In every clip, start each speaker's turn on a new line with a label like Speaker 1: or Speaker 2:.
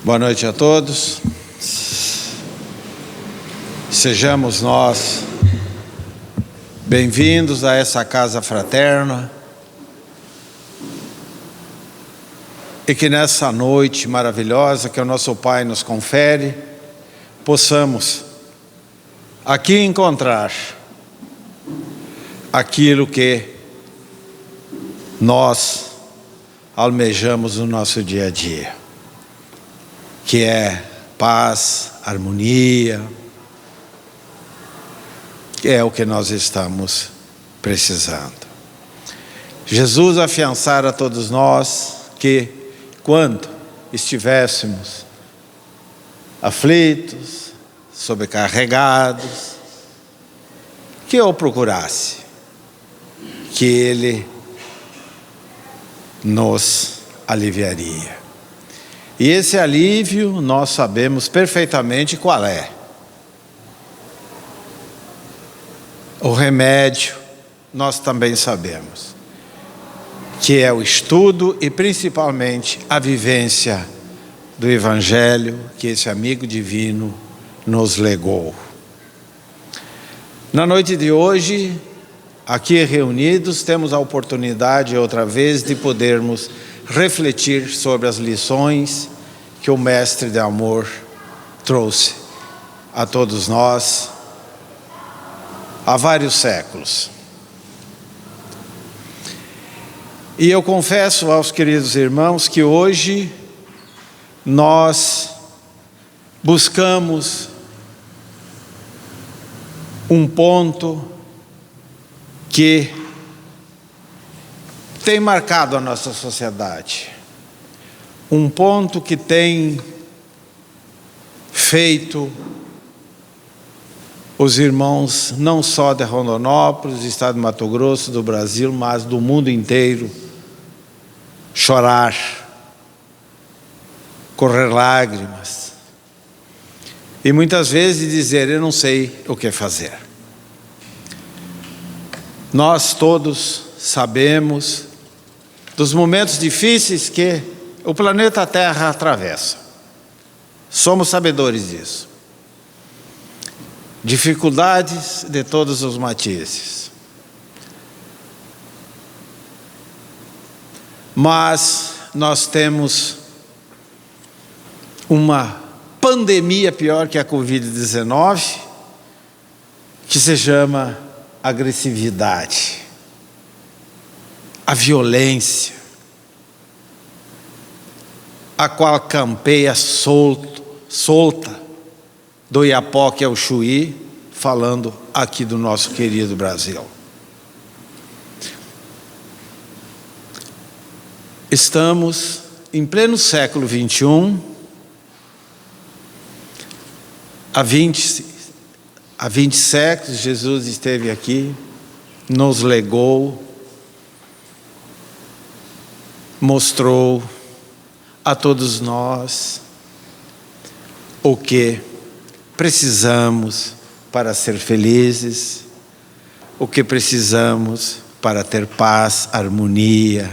Speaker 1: Boa noite a todos. Sejamos nós bem-vindos a essa casa fraterna e que nessa noite maravilhosa que o nosso Pai nos confere, possamos aqui encontrar aquilo que nós almejamos no nosso dia a dia, que é paz, harmonia, que é o que nós estamos precisando. Jesus afiançar a todos nós que quando estivéssemos aflitos, sobrecarregados, que eu procurasse, que Ele nos aliviaria. E esse alívio nós sabemos perfeitamente qual é. O remédio nós também sabemos, que é o estudo e principalmente a vivência do Evangelho que esse amigo divino nos legou. Na noite de hoje, aqui reunidos, temos a oportunidade outra vez de podermos refletir sobre as lições que o Mestre de Amor trouxe a todos nós há vários séculos. E eu confesso aos queridos irmãos que hoje nós buscamos um ponto que tem marcado a nossa sociedade, um ponto que tem feito os irmãos não só de Rondonópolis, do estado de Mato Grosso, do Brasil, mas do mundo inteiro chorar, correr lágrimas e muitas vezes dizer: eu não sei o que fazer. Nós todos sabemos dos momentos difíceis que o planeta Terra atravessa. Somos sabedores disso. Dificuldades de todos os matizes. Mas nós temos uma pandemia pior que a Covid-19, que se chama agressividade, a violência, a qual campeia solta do Iapoque ao Chuí, falando aqui do nosso querido Brasil. Estamos em pleno século XXI, há 20 séculos Jesus esteve aqui, nos legou, mostrou a todos nós o que precisamos para ser felizes, o que precisamos para ter paz, harmonia.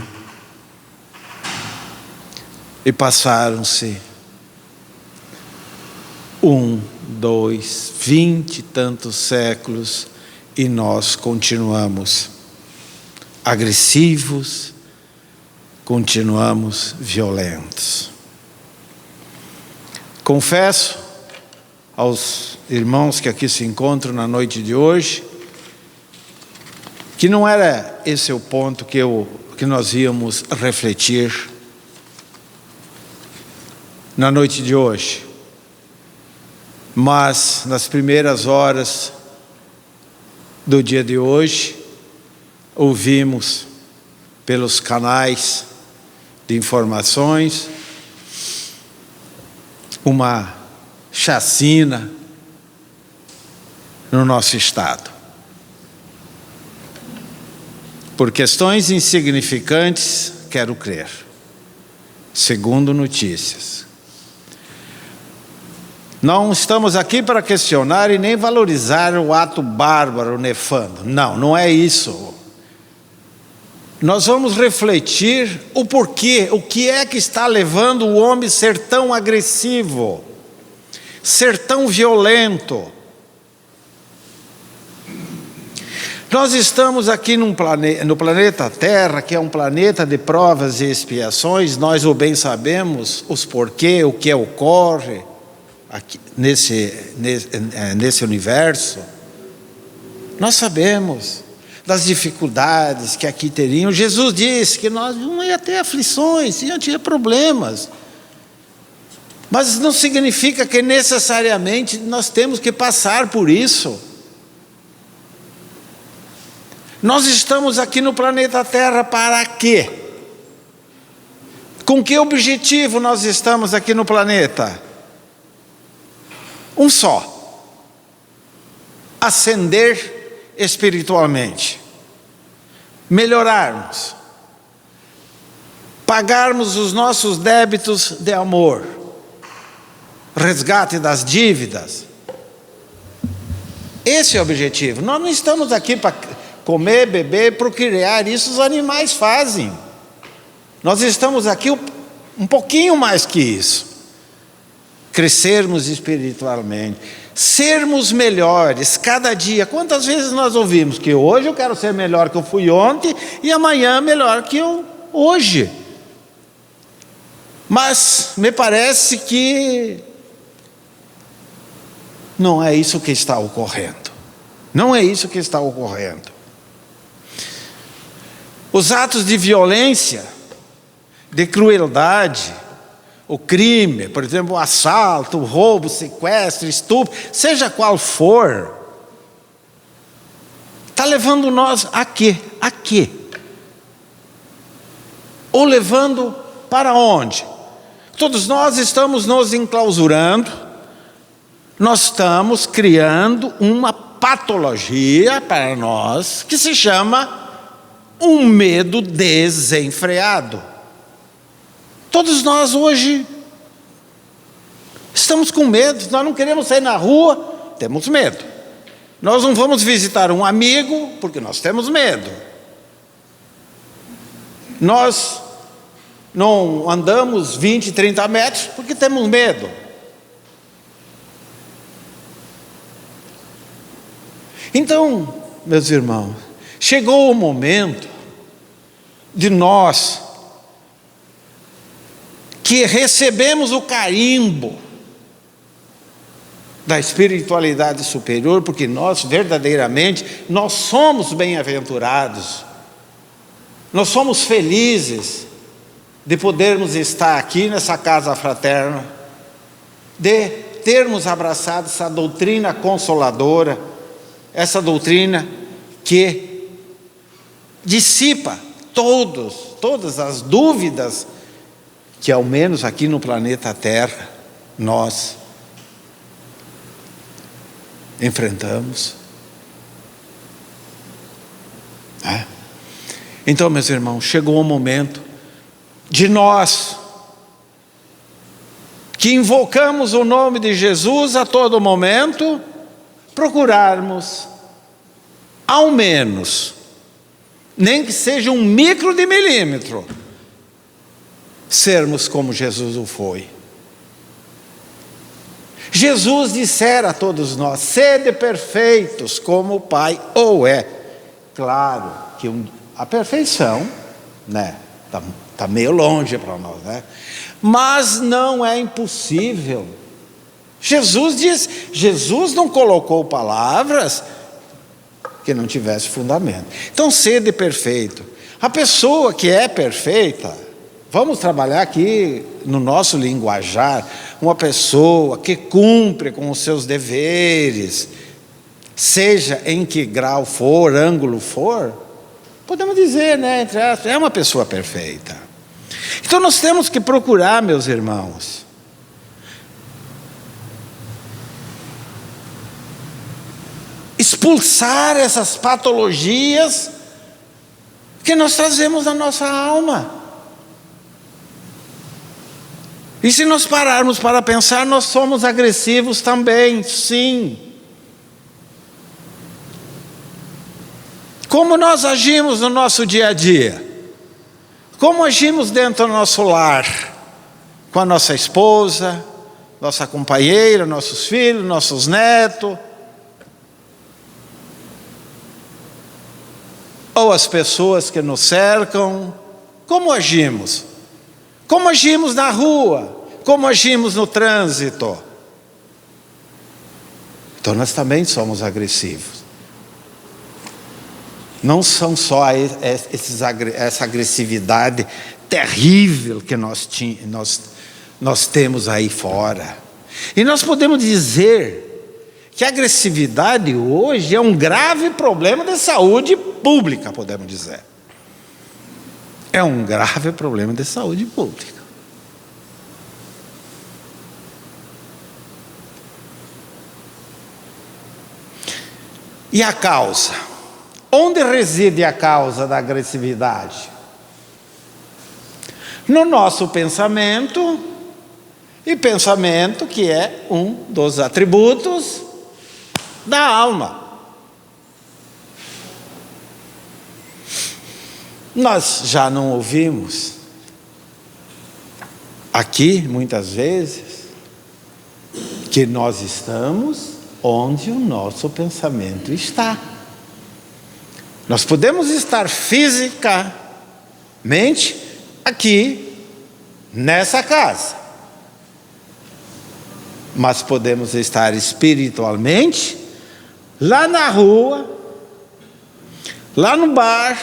Speaker 1: E passaram-se 20 e tantos séculos e nós continuamos agressivos, continuamos violentos. Confesso aos irmãos que aqui se encontram na noite de hoje que não era esse o ponto que nós íamos refletir na noite de hoje, mas nas primeiras horas do dia de hoje ouvimos pelos canais de informações uma chacina no nosso estado. Por questões insignificantes, quero crer, segundo notícias. Não estamos aqui para questionar e nem valorizar o ato bárbaro, nefando. Não, não é isso. nós vamos refletir o porquê, o que é que está levando o homem a ser tão agressivo, ser tão violento. Nós estamos aqui no planeta Terra, que é um planeta de provas e expiações. Nós o bem sabemos, os porquê, o que ocorre aqui nesse universo. Nós sabemos das dificuldades que aqui teriam. Jesus disse que nós não ia ter aflições, iam ter problemas. Mas não significa que necessariamente nós temos que passar por isso. Nós estamos aqui no planeta Terra para quê? Com que objetivo nós estamos aqui no planeta? Um só: ascender espiritualmente, melhorarmos, pagarmos os nossos débitos de amor, resgate das dívidas. Esse é o objetivo. Nós não estamos aqui para comer, beber, procriar. Isso os animais fazem. Nós estamos aqui um pouquinho mais que isso. Crescermos espiritualmente, sermos melhores cada dia. Quantas vezes nós ouvimos que hoje eu quero ser melhor que eu fui ontem e amanhã melhor que eu hoje. Mas me parece que não é isso que está ocorrendo. Não é isso que está ocorrendo. Os atos de violência, de crueldade, o crime, por exemplo, o assalto, o roubo, o sequestro, o estupro, seja qual for, está levando nós a quê? A quê? Ou levando para onde? Todos nós estamos nos enclausurando, nós estamos criando uma patologia para nós que se chama um medo desenfreado. Todos nós hoje estamos com medo, nós não queremos sair na rua, temos medo. Nós não vamos visitar um amigo porque nós temos medo. Nós não andamos 20, 30 metros porque temos medo. Então, meus irmãos, chegou o momento de nós que recebemos o carimbo da espiritualidade superior, porque nós verdadeiramente, nós somos bem-aventurados, nós somos felizes de podermos estar aqui nessa casa fraterna, de termos abraçado essa doutrina consoladora, essa doutrina que dissipa todas as dúvidas que, ao menos aqui no planeta Terra, nós enfrentamos. Então, meus irmãos, chegou o momento de nós, que invocamos o nome de Jesus a todo momento, procurarmos, ao menos, nem que seja um micro de milímetro, sermos como Jesus o foi. Jesus dissera a todos nós: sede perfeitos como o Pai ou é. Claro que a perfeição, né, tá meio longe para nós, né? Mas não é impossível. Jesus não colocou palavras que não tivesse fundamento. Então, sede perfeito. A pessoa que é perfeita, vamos trabalhar aqui no nosso linguajar, uma pessoa que cumpre com os seus deveres, seja em que grau for, ângulo for, podemos dizer, né, entre aspas, é uma pessoa perfeita. Então nós temos que procurar, meus irmãos, expulsar essas patologias que nós trazemos na nossa alma. E se nós pararmos para pensar, nós somos agressivos também, sim. Como nós agimos no nosso dia a dia? Como agimos dentro do nosso lar, com a nossa esposa, nossa companheira, nossos filhos, nossos netos, ou as pessoas que nos cercam. Como agimos? Como agimos na rua? Como agimos no trânsito? Então nós também somos agressivos. Não são só essa agressividade terrível que nós temos aí fora. E nós podemos dizer que a agressividade hoje é um grave problema de saúde pública, podemos dizer. É um grave problema de saúde pública. E a causa? Onde reside a causa da agressividade? No nosso pensamento, e pensamento que é um dos atributos da alma. Nós já não ouvimos aqui, muitas vezes, que nós estamos onde o nosso pensamento está. Nós podemos estar fisicamente aqui, nessa casa, mas podemos estar espiritualmente lá na rua, lá no bar,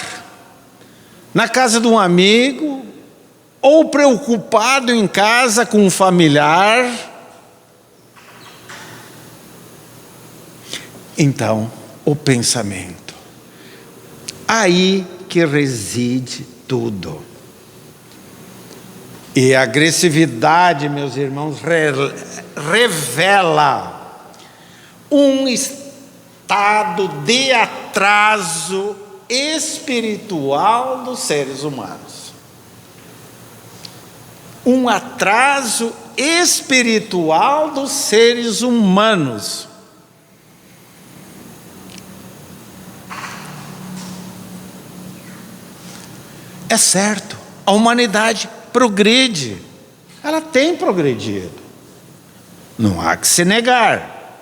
Speaker 1: na casa de um amigo, ou preocupado em casa com um familiar. Então, o pensamento, aí que reside tudo. E a agressividade, meus irmãos, revela um estado de atraso espiritual dos seres humanos. Um atraso espiritual dos seres humanos. É certo, a humanidade progride, ela tem progredido, não há que se negar.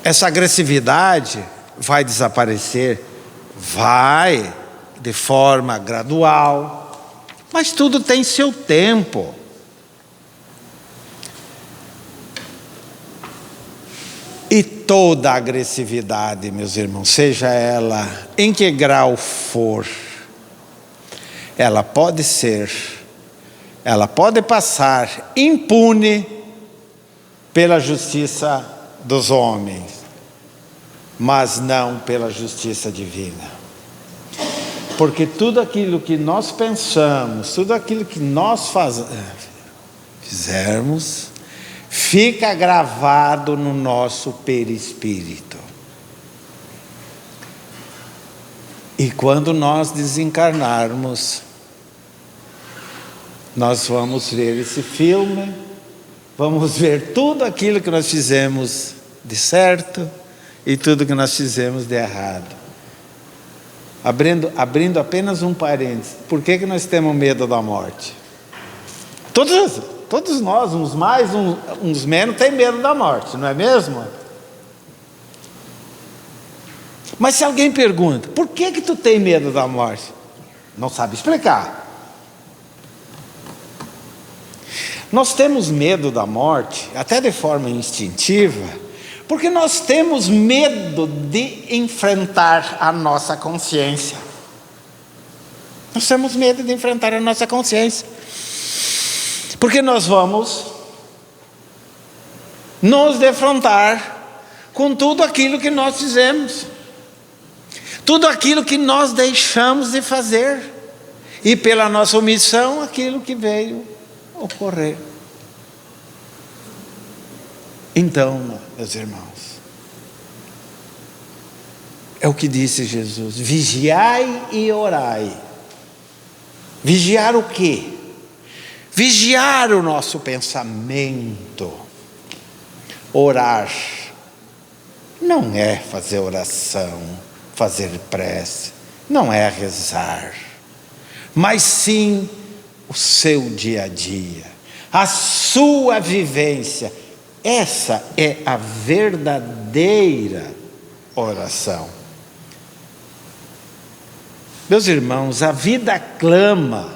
Speaker 1: Essa agressividade vai desaparecer? Vai, de forma gradual, mas tudo tem seu tempo. E toda agressividade, meus irmãos, seja ela em que grau for, ela pode passar impune pela justiça dos homens, mas não pela justiça divina. Porque tudo aquilo que nós pensamos, tudo aquilo que nós fizermos, fica gravado no nosso perispírito. E quando nós desencarnarmos, nós vamos ver esse filme, vamos ver tudo aquilo que nós fizemos de certo e tudo que nós fizemos de errado. Abrindo apenas um parênteses, por que nós temos medo da morte? Todos nós, uns mais, uns menos, tem medo da morte, não é mesmo? Mas se alguém pergunta, por que tu tem medo da morte? Não sabe explicar. Nós temos medo da morte, até de forma instintiva, porque nós temos medo de enfrentar a nossa consciência. Nós temos medo de enfrentar a nossa consciência. Porque nós vamos nos defrontar com tudo aquilo que nós fizemos, tudo aquilo que nós deixamos de fazer, e pela nossa omissão, aquilo que veio ocorrer. Então, meus irmãos, é o que disse Jesus: vigiai e orai. Vigiar o quê? Vigiar o nosso pensamento. Orar não é fazer oração, fazer prece. não é rezar, mas sim o seu dia a dia, a sua vivência. Essa é a verdadeira oração. Meus irmãos, a vida clama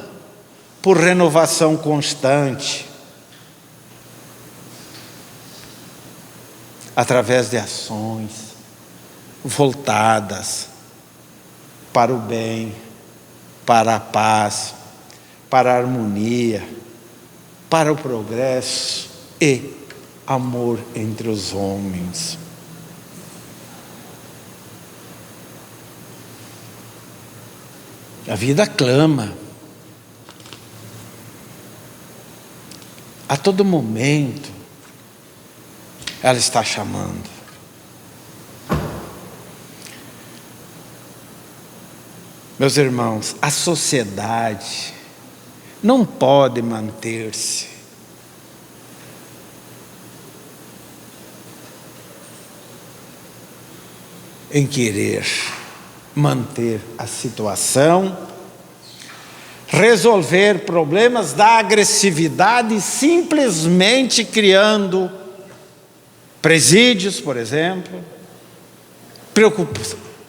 Speaker 1: por renovação constante, através de ações voltadas para o bem, para a paz, para a harmonia, para o progresso e amor entre os homens. A vida clama. A todo momento, ela está chamando. Meus irmãos, a sociedade não pode manter-se em querer manter a situação, resolver problemas da agressividade, simplesmente criando presídios, por exemplo,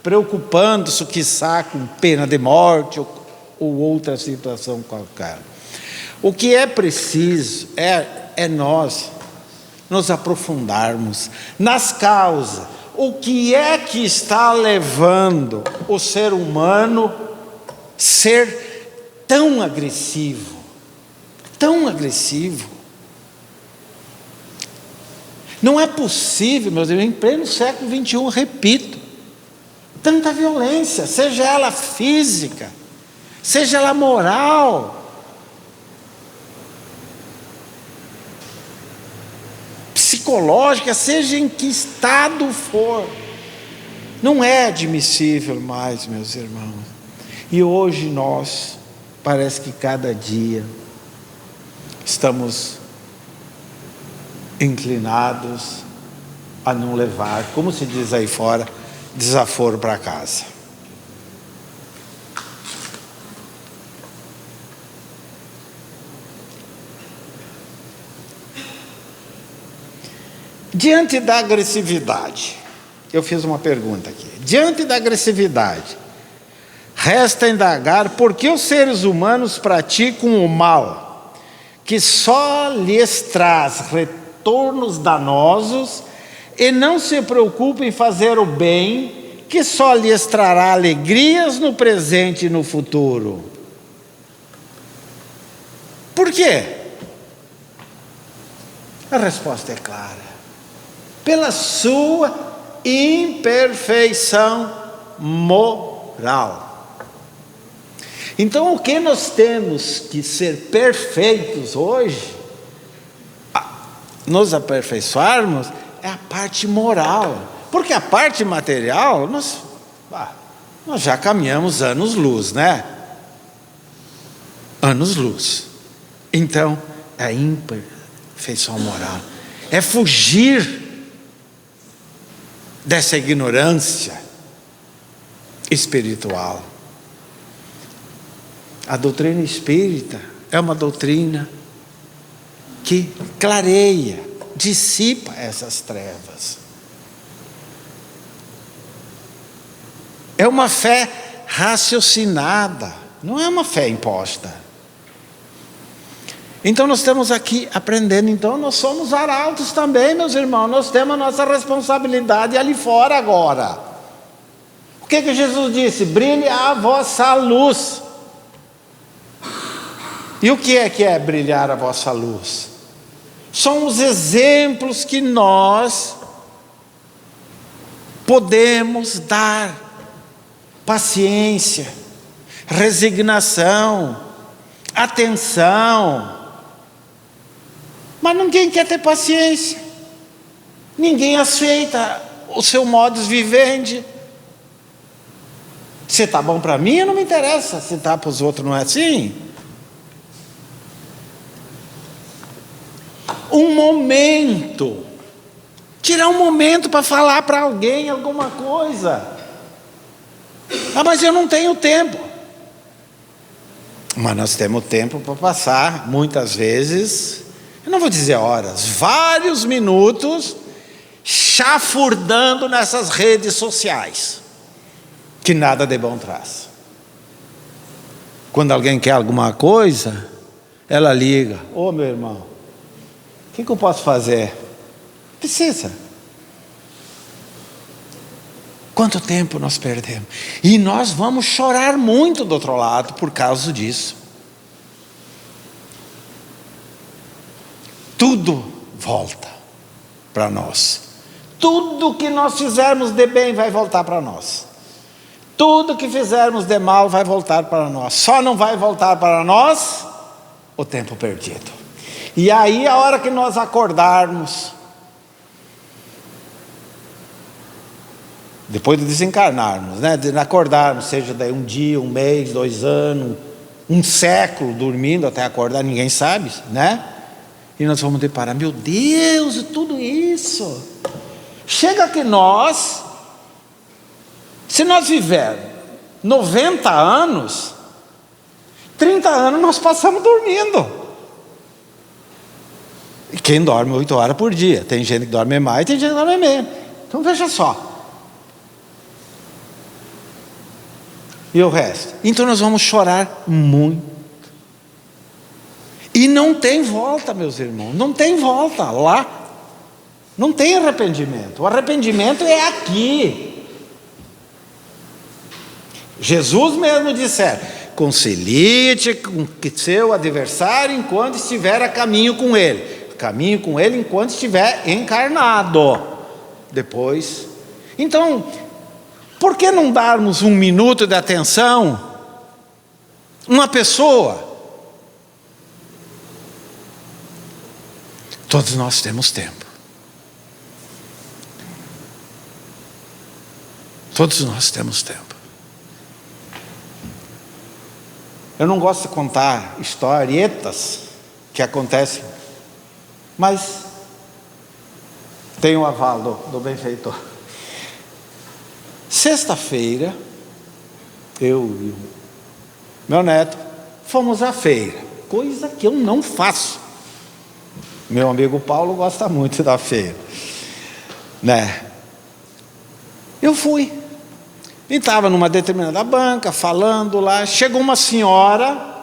Speaker 1: preocupando-se, quiçá, com pena de morte ou outra situação qualquer. O que é preciso é nós nos aprofundarmos nas causas. O que é que está levando o ser humano a ser tão agressivo? Tão agressivo. Não é possível, meus irmãos, em pleno século XXI, repito, tanta violência, seja ela física, seja ela moral, psicológica, seja em que estado for. Não é admissível mais, meus irmãos. E hoje nós, parece que cada dia, estamos inclinados a não levar, como se diz aí fora, desaforo para casa. Diante da agressividade, eu fiz uma pergunta aqui. Diante da agressividade, resta indagar por que os seres humanos praticam o mal, que só lhes traz retornos danosos, e não se preocupam em fazer o bem, que só lhes trará alegrias no presente e no futuro. Por quê? A resposta é clara. Pela sua imperfeição moral. Então, o que nós temos que ser perfeitos hoje, nos aperfeiçoarmos, é a parte moral. Porque a parte material, nós já caminhamos anos-luz, né? Anos-luz. Então, é a imperfeição moral. É fugir dessa ignorância espiritual. A doutrina espírita é uma doutrina que clareia, dissipa essas trevas. É uma fé raciocinada, não é uma fé imposta. Então nós estamos aqui aprendendo. Então nós somos arautos também, meus irmãos. Nós temos a nossa responsabilidade ali fora agora. O que Jesus disse? Brilhe a vossa luz. E o que é brilhar a vossa luz? São os exemplos que nós podemos dar: paciência, resignação, atenção. Mas ninguém quer ter paciência, ninguém aceita o seu modus vivendi. Se está bom para mim, não me interessa, se está para os outros não é assim. Um momento, tirar um momento para falar para alguém alguma coisa. Ah, mas eu não tenho tempo. Mas nós temos tempo para passar, muitas vezes, eu não vou dizer horas, vários minutos, chafurdando nessas redes sociais, que nada de bom traz. Quando alguém quer alguma coisa, ela liga: ô meu irmão, o que eu posso fazer? Precisa. Quanto tempo nós perdemos? E nós vamos chorar muito do outro lado por causa disso. Tudo volta para nós. Tudo que nós fizermos de bem vai voltar para nós. Tudo que fizermos de mal vai voltar para nós. Só não vai voltar para nós o tempo perdido. E aí, a hora que nós acordarmos, depois de desencarnarmos, né? De acordarmos, seja daí um dia, um mês, 2 anos, um século dormindo até acordar, ninguém sabe, né? E nós vamos deparar: meu Deus, e tudo isso. Chega que nós, se nós vivermos 90 anos, 30 anos nós passamos dormindo. E quem dorme 8 horas por dia? Tem gente que dorme mais, tem gente que dorme menos. Então veja só. E o resto? Então nós vamos chorar muito. E não tem volta, meus irmãos, não tem volta lá. Não tem arrependimento. O arrependimento é aqui. Jesus mesmo disse: concilie-te com seu adversário enquanto estiver a caminho com ele. Caminho com ele enquanto estiver encarnado. Depois. Então, por que não darmos 1 minuto de atenção? Uma pessoa. Todos nós temos tempo. Todos nós temos tempo. Eu não gosto de contar historietas que acontecem, mas tem o aval do benfeitor. Sexta-feira, eu e o meu neto fomos à feira, coisa que eu não faço. Meu amigo Paulo gosta muito da feira, né? Eu fui. E estava numa determinada banca, falando lá. Chegou uma senhora,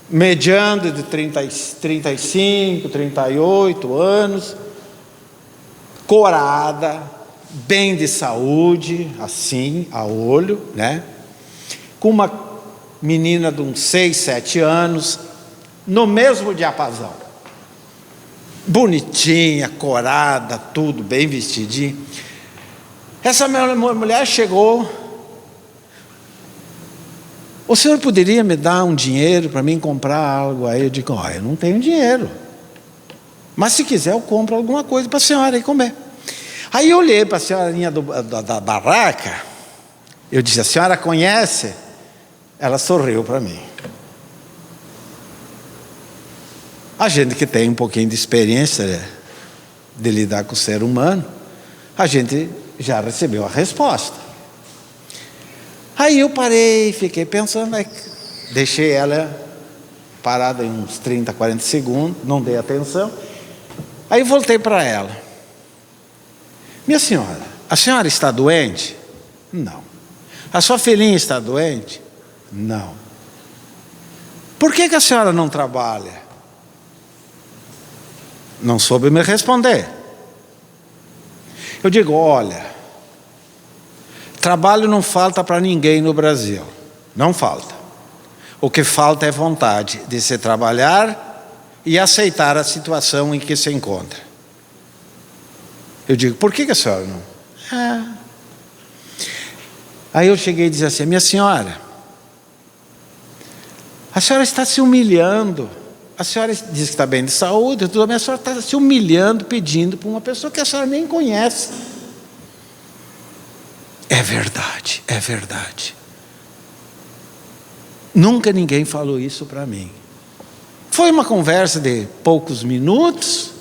Speaker 1: mediando de 35, 38 anos, corada, bem de saúde, assim, a olho, né? Com uma menina de uns 6, 7 anos, no mesmo diapasão. Bonitinha, corada, tudo bem vestidinha. Essa mulher chegou: o senhor poderia me dar um dinheiro para mim comprar algo? Aí eu digo: eu não tenho dinheiro, mas se quiser eu compro alguma coisa para a senhora ir comer. Aí eu olhei para a senhorinha da barraca, eu disse: a senhora conhece? Ela sorriu para mim. A gente que tem um pouquinho de experiência de lidar com o ser humano, a gente já recebeu a resposta. Aí eu parei, fiquei pensando, deixei ela parada em uns 30, 40 segundos, não dei atenção. Aí voltei para ela: minha senhora, a senhora está doente? Não. A sua filhinha está doente? Não. Por que a senhora não trabalha? Não soube me responder. Eu digo: olha, trabalho não falta para ninguém no Brasil, não falta. O que falta é vontade de se trabalhar e aceitar a situação em que se encontra. Eu digo: por que a senhora não? Aí eu cheguei e disse assim: minha senhora, a senhora está se humilhando. A senhora diz que está bem de saúde, tudo, mas a senhora está se humilhando, pedindo para uma pessoa que a senhora nem conhece. É verdade, é verdade. Nunca ninguém falou isso para mim. Foi uma conversa de poucos minutos,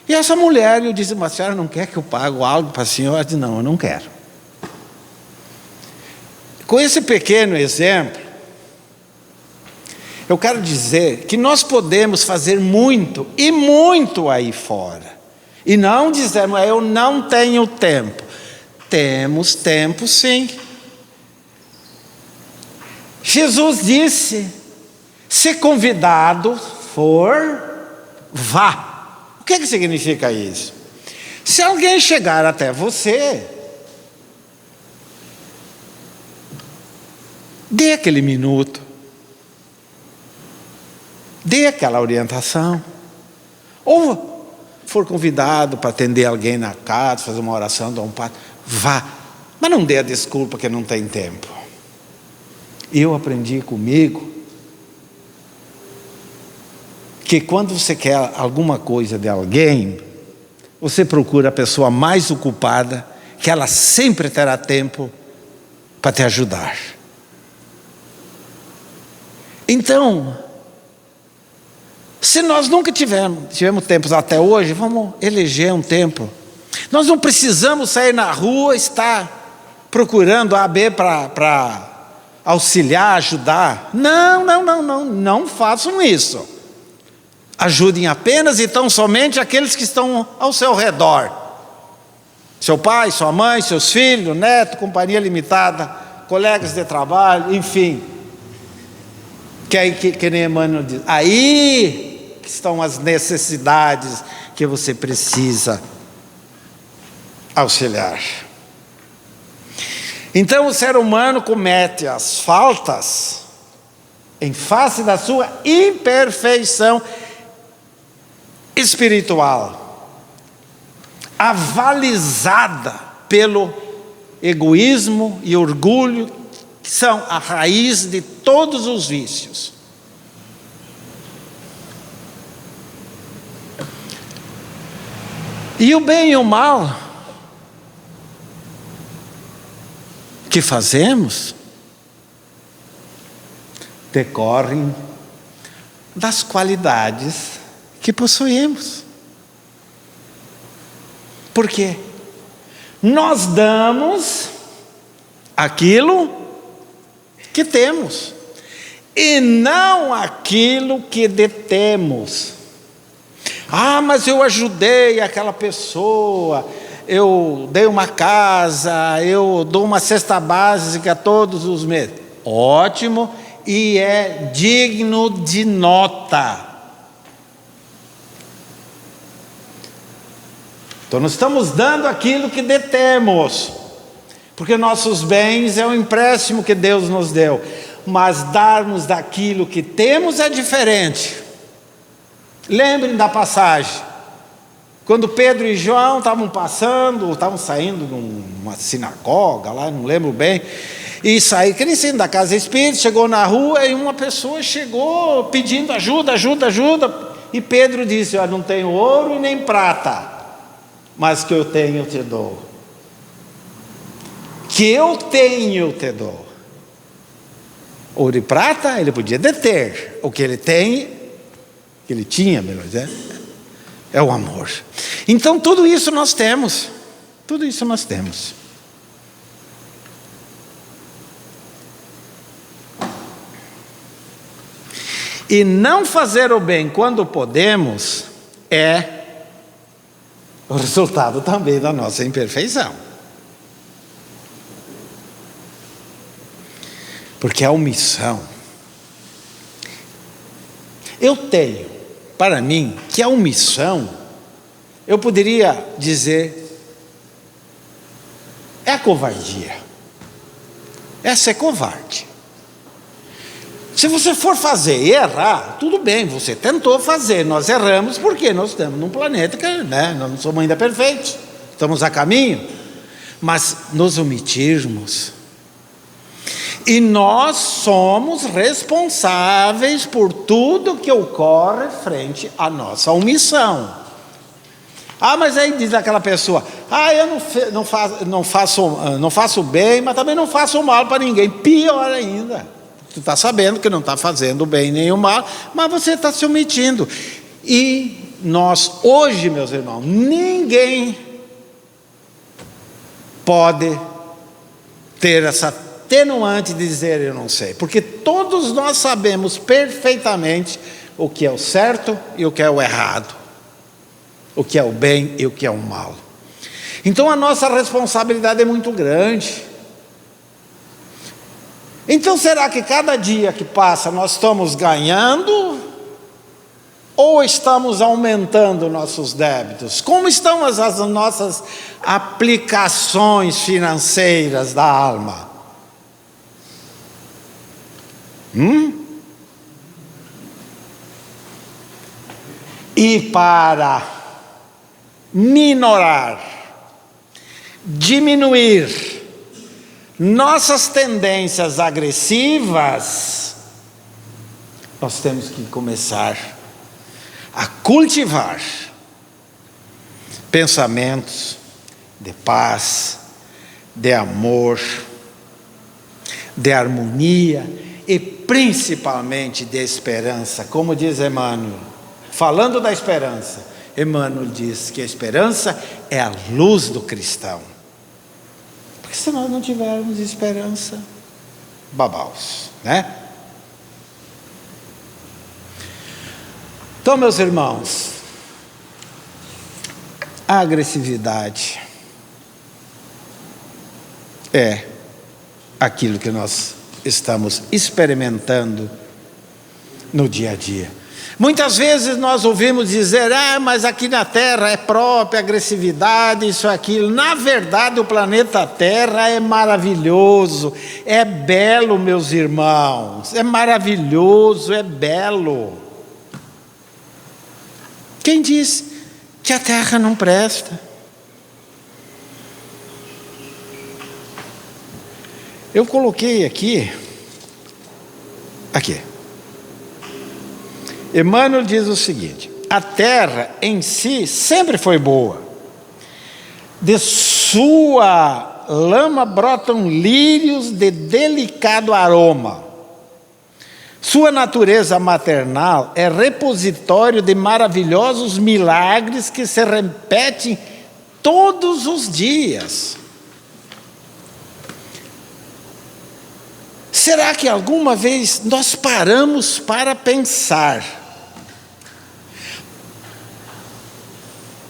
Speaker 1: e essa mulher, eu disse: mas a senhora não quer que eu pague algo para a senhora? Ela disse: não, eu não quero. Com esse pequeno exemplo, eu quero dizer que nós podemos fazer muito, e muito aí fora. E não dizemos, eu não tenho tempo. Temos tempo sim. Jesus disse, se convidado for, vá. O que significa isso? Se alguém chegar até você, dê aquele minuto, dê aquela orientação. Ou for convidado para atender alguém na casa, fazer uma oração, dar um passo, vá. Mas não dê a desculpa que não tem tempo. Eu aprendi comigo que quando você quer alguma coisa de alguém, você procura a pessoa mais ocupada, que ela sempre terá tempo para te ajudar. Então, se nós nunca tivemos tempos até hoje, vamos eleger um tempo. Nós não precisamos sair na rua, estar procurando A, B para auxiliar, ajudar. Não façam isso. Ajudem apenas e tão somente aqueles que estão ao seu redor. Seu pai, sua mãe, seus filhos, neto, companhia limitada, colegas de trabalho, enfim. Que nem Emmanuel diz, aí estão as necessidades que você precisa auxiliar. Então o ser humano comete as faltas em face da sua imperfeição espiritual, avalizada pelo egoísmo e orgulho, que são a raiz de todos os vícios. E o bem e o mal que fazemos decorrem das qualidades que possuímos. Por quê? Nós damos aquilo que temos e não aquilo que detemos. Mas eu ajudei aquela pessoa, eu dei uma casa, eu dou uma cesta básica todos os meses. Ótimo, e é digno de nota. Então nós estamos dando aquilo que detemos, porque nossos bens é um empréstimo que Deus nos deu, mas darmos daquilo que temos é diferente. Lembrem da passagem, quando Pedro e João estavam saindo de uma sinagoga lá, não lembro bem, e queriam sair da casa espírita, chegou na rua e uma pessoa chegou pedindo ajuda, e Pedro disse, eu não tenho ouro e nem prata, mas que eu tenho eu te dou. Que eu tenho eu te dou. Ouro e prata ele podia deter, o que ele tem, que ele tinha, melhor dizendo, é o amor. Então tudo isso nós temos. Tudo isso nós temos. E não fazer o bem quando podemos é o resultado também da nossa imperfeição. Porque a omissão, eu tenho para mim que a omissão, eu poderia dizer, é a covardia. É ser covarde. Se você for fazer e errar, tudo bem, você tentou fazer, nós erramos porque nós estamos num planeta que, nós não somos ainda perfeitos, estamos a caminho, mas nos omitirmos, e nós somos responsáveis por tudo que ocorre frente à nossa omissão. Mas aí diz aquela pessoa, eu não faço bem, mas também não faço mal para ninguém. Pior ainda, tu está sabendo que não está fazendo bem nem o mal, mas você está se omitindo. E nós hoje, meus irmãos, ninguém pode ter essa atenuante de dizer eu não sei, porque todos nós sabemos perfeitamente o que é o certo e o que é o errado, o que é o bem e o que é o mal. Então a nossa responsabilidade é muito grande. Então será que cada dia que passa nós estamos ganhando ou estamos aumentando nossos débitos? Como estão as nossas aplicações financeiras da alma? E para minorar, diminuir nossas tendências agressivas, nós temos que começar a cultivar pensamentos de paz, de amor, de harmonia e principalmente de esperança. Como diz Emmanuel, falando da esperança, Emmanuel diz que a esperança é a luz do cristão. Porque se nós não tivermos esperança, babaus, né? Então, meus irmãos, a agressividade é aquilo que nós estamos experimentando no dia a dia. Muitas vezes nós ouvimos dizer, mas aqui na Terra é própria agressividade, isso, aquilo. Na verdade, o planeta Terra é maravilhoso, é belo, meus irmãos, é maravilhoso, é belo. Quem diz que a Terra não presta? Eu coloquei aqui. Emmanuel diz o seguinte: a terra em si sempre foi boa, de sua lama brotam lírios de delicado aroma, sua natureza maternal é repositório de maravilhosos milagres que se repetem todos os dias. Será que alguma vez nós paramos para pensar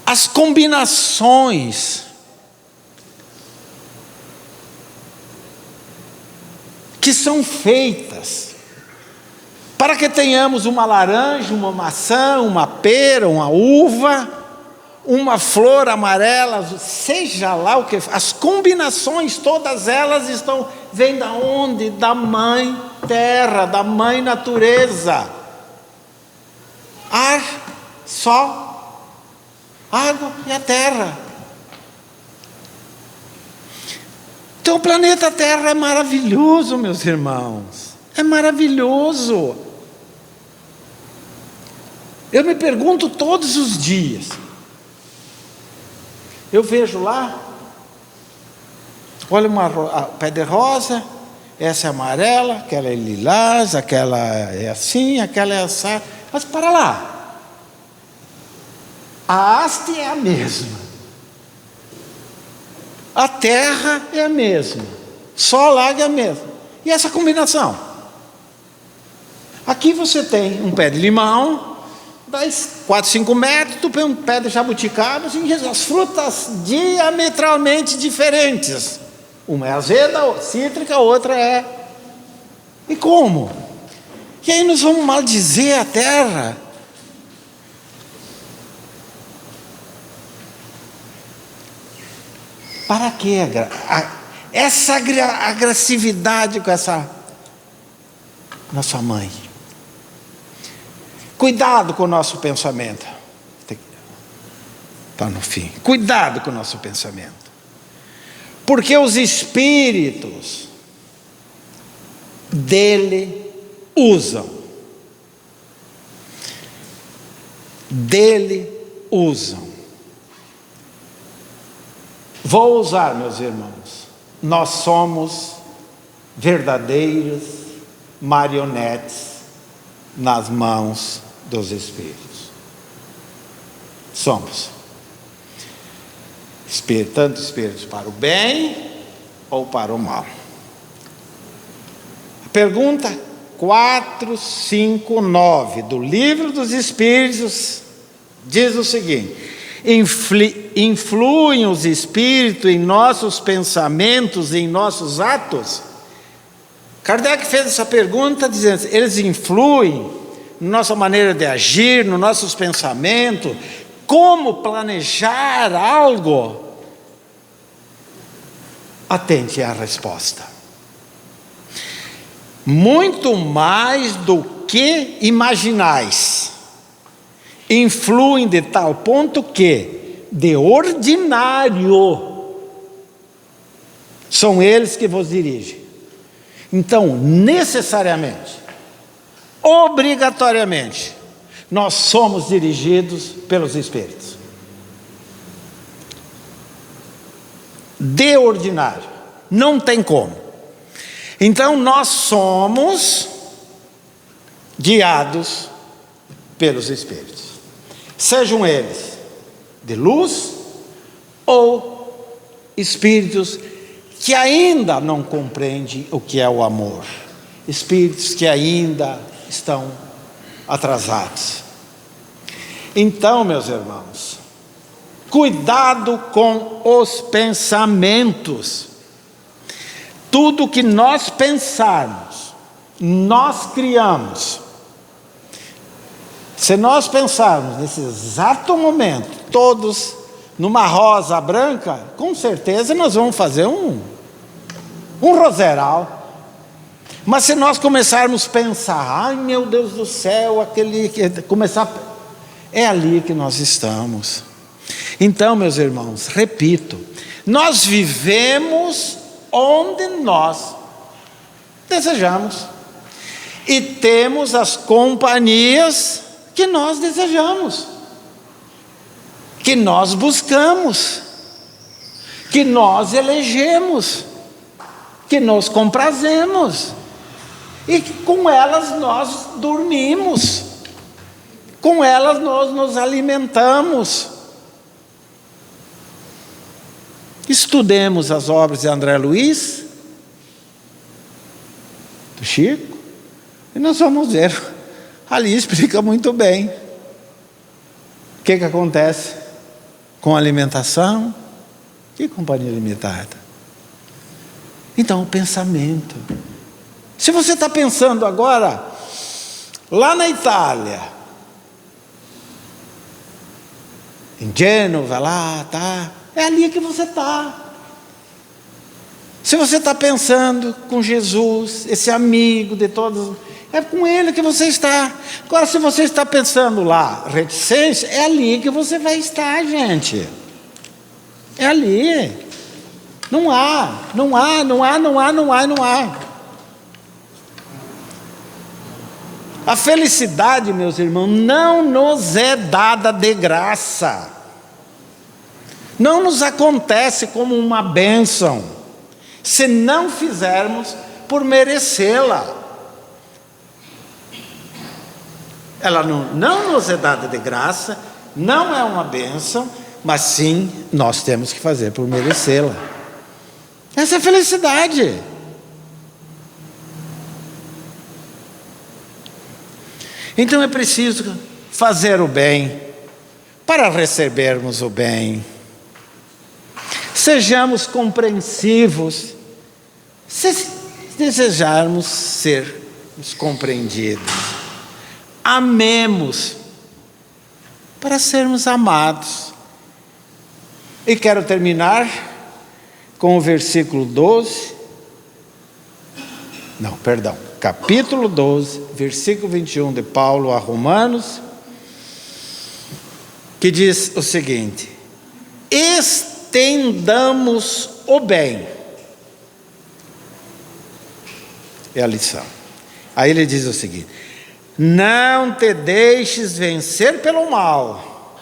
Speaker 1: as combinações que são feitas para que tenhamos uma laranja, uma maçã, uma pera, uma uva, uma flor amarela, seja lá o que, as combinações, todas elas vêm da onde? Da mãe terra, da mãe natureza. Ar, sol, água e a terra. Então o planeta Terra é maravilhoso, meus irmãos, é maravilhoso. Eu me pergunto todos os dias, eu vejo lá, olha pé de rosa, essa é amarela, aquela é lilás, aquela é assim, aquela é assim, mas para lá, a haste é a mesma, a terra é a mesma, sol, água é a mesma, e essa combinação? Aqui você tem um pé de limão, 4, 5 metros, tu põe um pé de jabuticaba, assim, as frutas diametralmente diferentes. Uma é azeda, cítrica, a outra é. E como? E aí nós vamos maldizer a terra? Para que essa agressividade com essa nossa mãe? Cuidado com o nosso pensamento. Está no fim. Cuidado com o nosso pensamento. Porque os espíritos dele usam. Vou usar, meus irmãos. Nós somos verdadeiras marionetes nas mãos dos espíritos. Somos. Tanto espíritos para o bem ou para o mal. Pergunta 459 do Livro dos Espíritos diz o seguinte: influem os espíritos em nossos pensamentos, em nossos atos? Kardec fez essa pergunta dizendo: eles influem na nossa maneira de agir, nos nossos pensamentos, como planejar algo? Atente à resposta. Muito mais do que imaginais. Influem de tal ponto que, de ordinário, são eles que vos dirigem. Então, necessariamente, obrigatoriamente, nós somos dirigidos pelos Espíritos. De ordinário, não tem como. Então, nós somos guiados pelos Espíritos. Sejam eles de luz ou espíritos que ainda não compreendem o que é o amor. Espíritos que ainda estão atrasados. Então, meus irmãos, cuidado com os pensamentos. Tudo que nós pensarmos, nós criamos. Se nós pensarmos nesse exato momento, todos numa rosa branca, com certeza nós vamos fazer um roseral. Mas se nós começarmos a pensar, ai meu Deus do céu, é ali que nós estamos. Então, meus irmãos, repito, nós vivemos onde nós desejamos e temos as companhias que nós desejamos, que nós buscamos, que nós elegemos, que nos comprazemos, e que com elas nós dormimos, com elas nós nos alimentamos. Estudemos as obras de André Luiz, do Chico, e nós vamos ver, ali explica muito bem o que acontece com a alimentação e companhia limitada. Então, o pensamento. Se você está pensando agora, lá na Itália, em Gênova, lá, tá, é ali que você está. Se você está pensando com Jesus, esse amigo de todos, é com ele que você está. Agora, se você está pensando lá, reticência, é ali que você vai estar, gente. É ali. Não há. A felicidade, meus irmãos, não nos é dada de graça. Não nos acontece como uma bênção, se não fizermos por merecê-la. Ela não nos é dada de graça, não é uma bênção, mas sim, nós temos que fazer por merecê-la. Essa é a felicidade. Então é preciso fazer o bem, para recebermos o bem. Sejamos compreensivos, se desejarmos sermos compreendidos. Amemos, para sermos amados. E quero terminar com o versículo 12. Capítulo 12, versículo 21 de Paulo a Romanos, que diz o seguinte: estendamos o bem. É a lição. Aí ele diz o seguinte: não te deixes vencer pelo mal,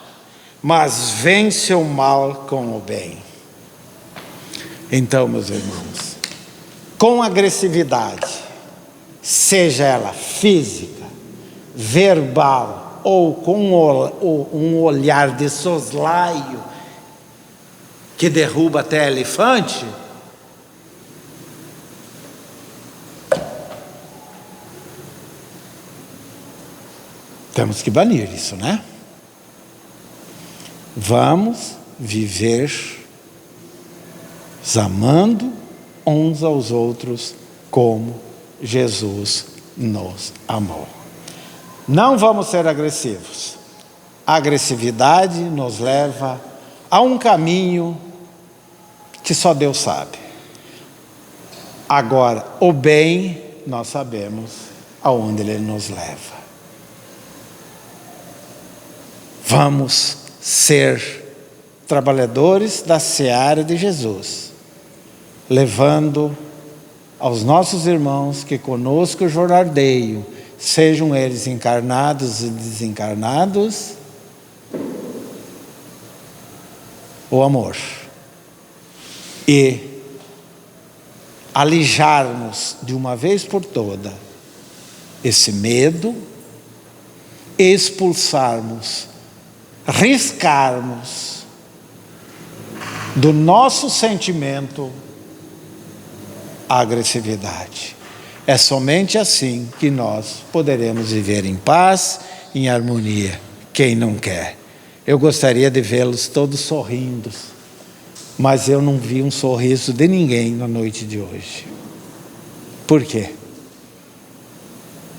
Speaker 1: mas vence o mal com o bem. Então, meus irmãos, com agressividade, seja ela física, verbal ou com um olhar de soslaio que derruba até elefante, Temos que banir isso, né? Vamos viver amando uns aos outros como Jesus nos amou. Não vamos ser agressivos. A agressividade nos leva a um caminho que só Deus sabe. Agora, o bem, nós sabemos aonde Ele nos leva. Vamos ser trabalhadores da seara de Jesus, levando aos nossos irmãos que conosco jornadeiam, sejam eles encarnados e desencarnados, o amor. E alijarmos de uma vez por toda esse medo, expulsarmos, riscarmos do nosso sentimento a agressividade. É somente assim que nós poderemos viver em paz, em harmonia. Quem não quer? Eu gostaria de vê-los todos sorrindo, mas eu não vi um sorriso de ninguém na noite de hoje. Por quê?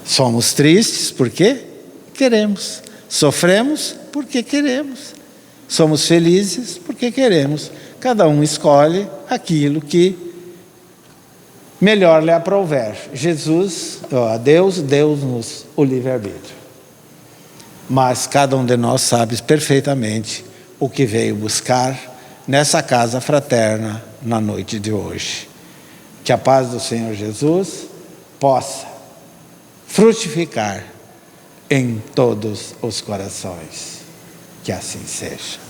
Speaker 1: Somos tristes porque queremos. Sofremos porque queremos. Somos felizes porque queremos. Cada um escolhe aquilo que melhor lhe aprouver. Deus-nos o livre-arbítrio. Mas cada um de nós sabe perfeitamente o que veio buscar nessa casa fraterna na noite de hoje. Que a paz do Senhor Jesus possa frutificar em todos os corações. Que assim seja.